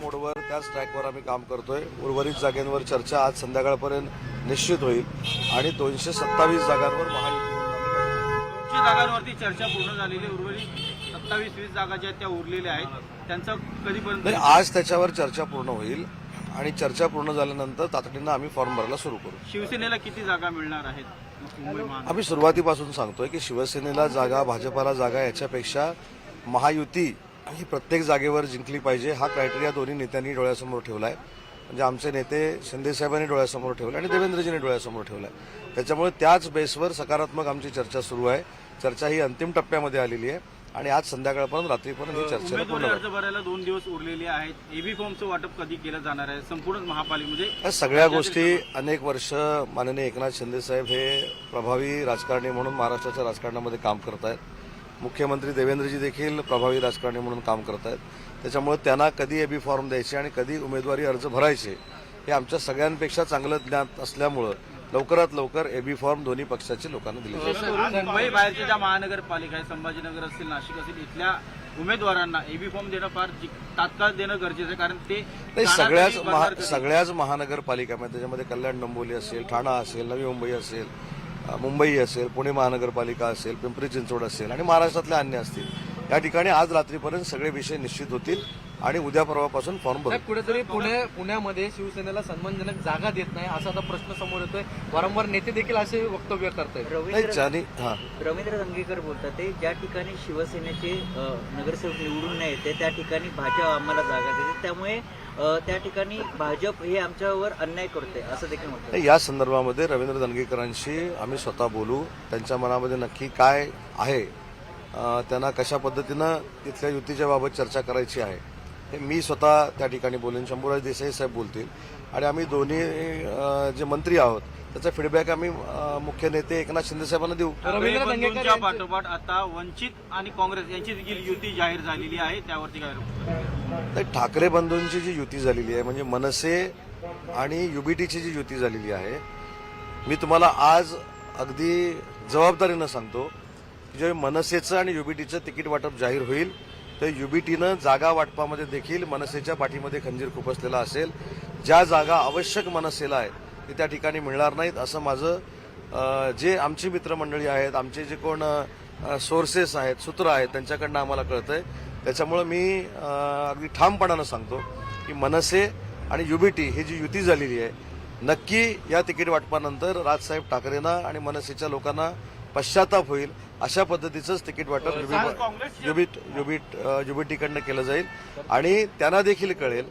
मोडवर त्याच ट्रॅकवर आम्ही काम करतोय। उर्वरित जागांवर चर्चा आज संध्याकाळपर्यंत निश्चित होईल आणि 227 जागांवर महायुती जागांवरती चर्चा पूर्ण झालेली, उर्वरित 27-20 जागा ज्या त्या उरलेल्या आहेत त्यांचं कधीपर्यंत आज त्याच्यावर चर्चा पूर्ण होईल आणि चर्चा पूर्ण झाल्यानंतर तातडीनं आम्ही फॉर्म भरायला सुरू करू। शिवसेनेला किती जागा मिळणार आहेत मुंबई महानगर? आम्ही सुरुवातीपासून सांगतोय की शिवसेनेला जागा, भाजपाला जागा याच्यापेक्षा महायुती ही प्रत्येक जागेवर जिंकली पाहिजे हा क्रायटेरिया दोन्ही नेत्यांनी डोळ्यासमोर ठेवलाय। म्हणजे आमचे नेते शिंदेसाहेबांनी डोळ्यासमोर ठेवले आणि देवेंद्रजींनी डोळ्यासमोर ठेवलाय। त्याच्यामुळे त्याच बेसवर सकारात्मक आमची चर्चा सुरू आहे। चर्चा ही अंतिम टप्प्यामध्ये आलेली आहे आणि आज संध्याकाळपर्यंत रात्रीपर्यंत ही चर्चा पूर्ण अर्ज भरायला 2 दिवस उरलेले आहेत। एबी फॉर्मचं वाटप कधी केलं जाणार आहे? संपूर्ण महापालिकेमध्ये या सगळ्या गोष्टी अनेक वर्ष माननीय एकनाथ शिंदेसाहेब हे प्रभावी राजकारणी म्हणून महाराष्ट्राच्या राजकारणामध्ये काम करत आहेत। मुख्यमंत्री देवेंद्रजी देखील प्रभावी राजकारणी म्हणून काम करत आहेत। त्याच्यामुळे त्यांना कधी एबी फॉर्म द्यायचे आणि कधी उमेदवारी अर्ज भरायचे हे आमच्या सगळ्यांपेक्षा चांगलं ज्ञान असल्यामुळं लवकरात लवकर एबी फॉर्म दोन्ही पक्षाच्या लोकांना दिले जाईल। मुंबई बाहेरच्या ज्या महानगरपालिका आहे, संभाजीनगर असेल, नाशिक असेल, इथल्या उमेदवारांना एबी फॉर्म देणं फार तात्काळ देणं गरजेचं आहे, कारण ते सगळ्याच महानगरपालिकामध्ये त्याच्यामध्ये कल्याण डोंबिवली असेल, ठाणा असेल, नवी मुंबई असेल, मुंबई असेल, पुणे महानगरपालिका असेल, पिंपरी चिंचवड असेल आणि महाराष्ट्रातल्या अन्य असतील, या ठिकाणी आज रात्रीपर्यंत सगळे विषय निश्चित होतील आणि उद्या परवापासून फॉर्म भरू। कुठेतरी पुण्यामध्ये शिवसेनेला सन्मानजनक जागा देत नाही असा आता प्रश्न समोर येतोय। वारंवार नेते देखील असे वक्तव्य करतायत। रवींद्र दंगेकर बोलतात ते ज्या ठिकाणी शिवसेनेचे नगरसेवक निवडून नाही येते त्या ठिकाणी भाजप आम्हाला जागा देते, त्यामुळे त्या ठिकाणी भाजप हे आमच्यावर अन्याय करते असं देखील म्हणतात। या संदर्भामध्ये रवींद्र दंगेकरांशी आम्ही स्वतः बोलू। त्यांच्या मनामध्ये नक्की काय आहे, त्यांना कशा पद्धतीनं तिथल्या युतीच्या बाबत चर्चा करायची आहे हे मी स्वतः त्या ठिकाणी बोलेन। शंभूराज देसाई साहेब बोलतील आणि आम्ही दोन्ही जे मंत्री आहोत त्याचा फीडबॅक आम्ही मुख्य नेते एकनाथ शिंदे साहेबांना देऊ। रवींद्र दंगेकरांच्या पाठोपाठ आता वंचित आणि काँग्रेस यांची देखील युती जाहीर झालेली आहे, त्यावरती काय? ठाकरे बंधूंची जी युती झालेली आहे म्हणजे मनसे आणि युबीटीची जी युती झालेली आहे, मी तुम्हाला आज अगदी जबाबदारीनं सांगतो की जे मनसेचं आणि युबीटीचं तिकीट वाटप जाहीर होईल तर युबीटीनं जागा वाटपामध्ये देखील मनसेच्या पाठीमध्ये खंजीर खुपसलेला असेल। ज्या जागा आवश्यक मनसेला आहेत ते त्या ठिकाणी मिळणार नाहीत असं माझं जे आमची मित्रमंडळी आहेत, आमचे जे कोण सोर्सेस आहेत, सूत्र आहेत, त्यांच्याकडनं आम्हाला कळतंय। त्याच्यामुळे मी अगदी ठामपणानं सांगतो की मनसे आणि युबीटी ही जी युती झालेली आहे नक्की या तिकीट वाटपानंतर राजसाहेब ठाकरेंना आणि मनसेच्या लोकांना पश्चाताप होईल अशा पद्धतीचंच तिकीट वाटप युबीटीकडनं केलं जाईल आणि त्यांना देखील कळेल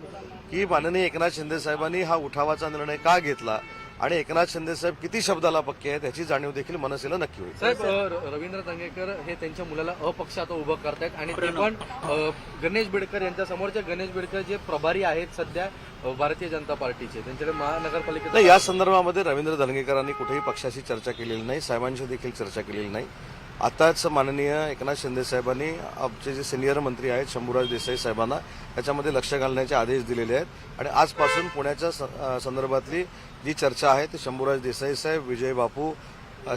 की माननीय एकनाथ शिंदे साहेबांनी हा उठावाचा निर्णय का घेतला आणि एकनाथ शिंदे साहेब किती शब्दाला पक्के आहेत याची जाणीव देखील मनसेला नक्की होईल। साहेब, रवींद्र दंगेकर हे त्यांच्या मुलाला अपक्ष आता उभं करतायत आणि ते पण गणेश बिडकर यांच्या समोरचे गणेश बिडकर जे प्रभारी आहेत सध्या भारतीय जनता पार्टीचे, त्यांच्याकडे महानगरपालिकेत या संदर्भामध्ये रवींद्र दंगेकरांनी कुठेही पक्षाशी चर्चा केलेली नाही, साहेबांशी देखील चर्चा केलेली नाही। आताच माननीय एकनाथ शिंदे साहेबांनी आमचे जे सिनियर मंत्री आहेत शंभूराज देसाई साहेबांना त्याच्यामध्ये लक्ष घालण्याचे आदेश दिलेले आहेत आणि आजपासून पुण्याच्या संदर्भातली जी चर्चा आहे ती शंभूराज देसाई साहेब, विजय बापू,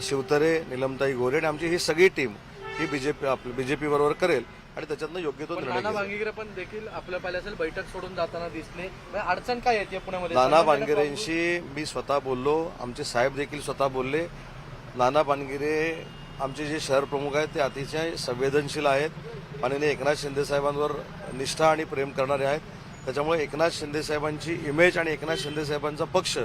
शिवतरे, निलमताई गोरे आणि आमची ही सगळी टीम ही बीजेपी बरोबर करेल आणि त्याच्यातनं योग्य तो निर्णय नाना भांगेकर पण देखील आपल्या पाहिलं असेल बैठक सोडून जाताना दिसले। अडचण काय येते पुण्यामध्ये? नाना भांगेरेंशी मी स्वतः बोललो, आमचे साहेब देखील स्वतः बोलले। नाना भांगेरे आमचे जे शहर प्रमुख आहेत ते अतिशय संवेदनशील आहेत, माननीय एकनाथ शिंदे साहेबांवर निष्ठा आणि प्रेम करणारे आहेत। त्याच्यामुळे एकनाथ शिंदे साहेबांची इमेज आणि एकनाथ शिंदे साहेबांचा पक्ष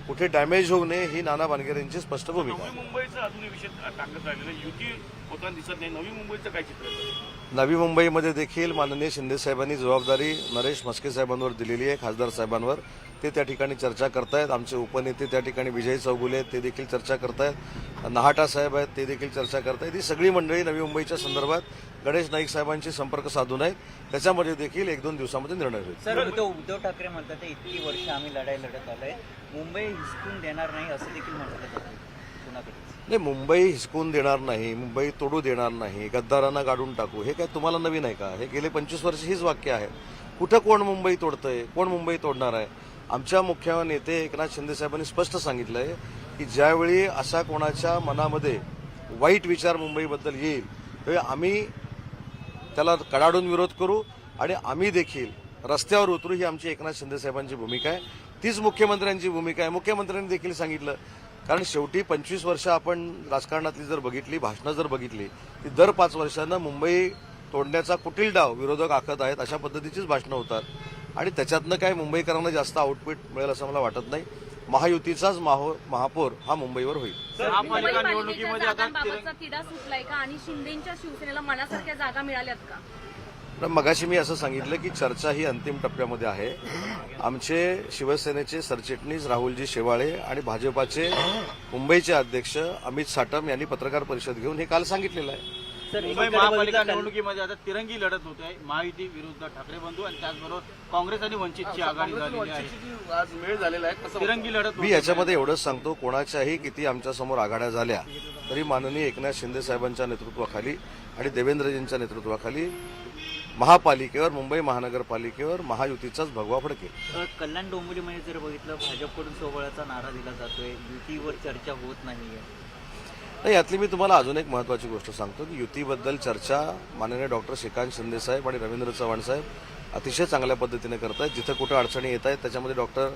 कुठे डॅमेज होऊ नये ही नाना भानगेरेंची स्पष्ट भूमिका आहे। मुंबईचं अजूनही विषय टाकण्यात राहिलेलं युती होताना दिसत नाही, नवी मुंबईचं काय चित्र आहे? नवी मुंबईमध्ये देखील माननीय शिंदे साहेबांनी जबाबदारी नरेश म्हस्के साहेबांवर दिलेली आहे, खासदार साहेबांवर। ते त्या ठिकाणी चर्चा करतायत। आमचे उपनेते त्या ठिकाणी विजय चौगुले आहेत, ते देखील चर्चा करतायत। नाहाटा साहेब आहेत, ते देखील चर्चा करतायत। ही सगळी मंडळी नवी मुंबईच्या संदर्भात गणेश नाईक साहेबांशी संपर्क साधून आहेत, त्याच्यामध्ये देखील 1-2 दिवसामध्ये निर्णय होईल। सर, उद्धव ठाकरे म्हणतात इतकी वर्ष आम्ही लढाई लढत आलोय, मुंबई हिसकून देणार नाही असं देखील म्हणतात नाही, मुंबई हिसकून देणार नाही, मुंबई तोडू देणार नाही, गद्दारांना गाडून टाकू, हे काय तुम्हाला नवीन आहे का? हे गेले 25 वर्ष हीच वाक्य आहे। कुठं कोण मुंबई तोडतंय, कोण मुंबई तोडणार आहे? आमच्या मुख्य नेते एकनाथ शिंदे साहेबांनी स्पष्ट सांगितलंय की ज्यावेळी असा कोणाच्या मनामध्ये वाईट विचार मुंबईबद्दल येईल त्यावेळी आम्ही त्याला कडाडून विरोध करू आणि आम्ही देखील रस्त्यावर उतरू ही आमची एकनाथ शिंदे साहेबांची भूमिका आहे. तीच मुख्यमंत्र्यांची भूमिका आहे. मुख्यमंत्र्यांनी देखील सांगितलं, कारण शेवटी 25 वर्ष आपण राजकारणातली जर बघितली, भाषणं जर बघितली, ती दर 5 वर्षांना मुंबई तोडण्याचा कुटील डाव विरोधक आखत आहेत अशा पद्धतीचीच भाषणं होतात. आणि त्याच्यातनं काय मुंबईकरांना जास्त आउटपुट मिळेल असं मला वाटत नाही. महायुतीचाच महापौर हा मुंबईवर होईल. महापालिका निवडणुकीमध्ये आता जागांबाबतचा तिढा सुटलाय का आणि शिंदेच्या शिवसेनेला मनासारख्या जागा मिळाल्यात का? पण मगाशी मी असं सांगितलं की चर्चा ही अंतिम टप्प्यामध्ये आहे. आमचे शिवसेनेचे सरचिटणीस राहुलजी शेवाळे आणि भाजपाचे मुंबईचे अध्यक्ष अमित साटम यांनी पत्रकार परिषद घेऊन हे काल सांगितलेलं आहे. मुंबई महापालिका निवडणुकीमध्ये आता तिरंगी लढत होते आहे. महायुती विरुद्ध ठाकरे बंधू आणि त्याचबरोबर काँग्रेस आणि वंचितची आघाडी झालेली आहे. आज मेळ झालेला आहे. कसं तिरंगी लढत मी याच्यामध्ये एवढंच सांगतो, कोणाच्याही किती आमच्यासमोर आघाड्या झाल्या तरी माननीय एकनाथ शिंदे साहेबांच्या नेतृत्वाखाली आणि देवेंद्रजींच्या नेतृत्वाखाली महापालिकेवर, मुंबई महानगरपालिकेवर महायुतीचाच भगवा फडकेल. कल्याण डोंबिवलीमध्ये जर बघितलं, भाजपकडून सोबळाचा नारा दिला जातोय, युतीवर चर्चा होत नाहीये. नाही, यातली मी तुम्हाला अजून एक महत्त्वाची गोष्ट सांगतो की युतीबद्दल चर्चा माननीय डॉक्टर श्रीकांत शिंदे साहेब आणि रवींद्र चव्हाण साहेब अतिशय चांगल्या पद्धतीने करत आहेत. जिथं कुठं अडचणी येत आहेत त्याच्यामध्ये डॉक्टर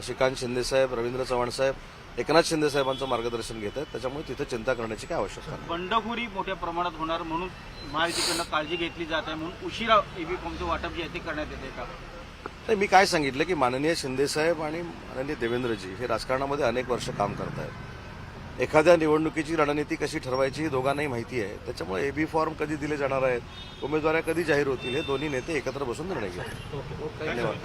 श्रीकांत शिंदे साहेब, रवींद्र चव्हाण साहेब, एकनाथ शिंदे साहेबांचं मार्गदर्शन घेत आहेत. त्याच्यामुळे तिथे चिंता करण्याची काय आवश्यकता नाही. बंडखोरी मोठ्या प्रमाणात होणार म्हणून महायुतीकडनं काळजी घेतली जात आहे, म्हणून उशिरा ईव्ही फॉर्मचं वाटप जे आहे ते करण्यात येते का? नाही, मी काय सांगितलं की माननीय शिंदे साहेब आणि माननीय देवेंद्रजी हे राजकारणामध्ये अनेक वर्ष काम करत आहेत. एखाद्या निवडणुकीची रणनीती कशी ठरवायची ही दोघांनाही माहिती आहे. त्याच्यामुळे एबी फॉर्म कधी दिले जाणार आहेत, उमेदवाऱ्या कधी जाहीर होतील, हे दोन्ही नेते एकत्र बसून निर्णय घेतील. धन्यवाद.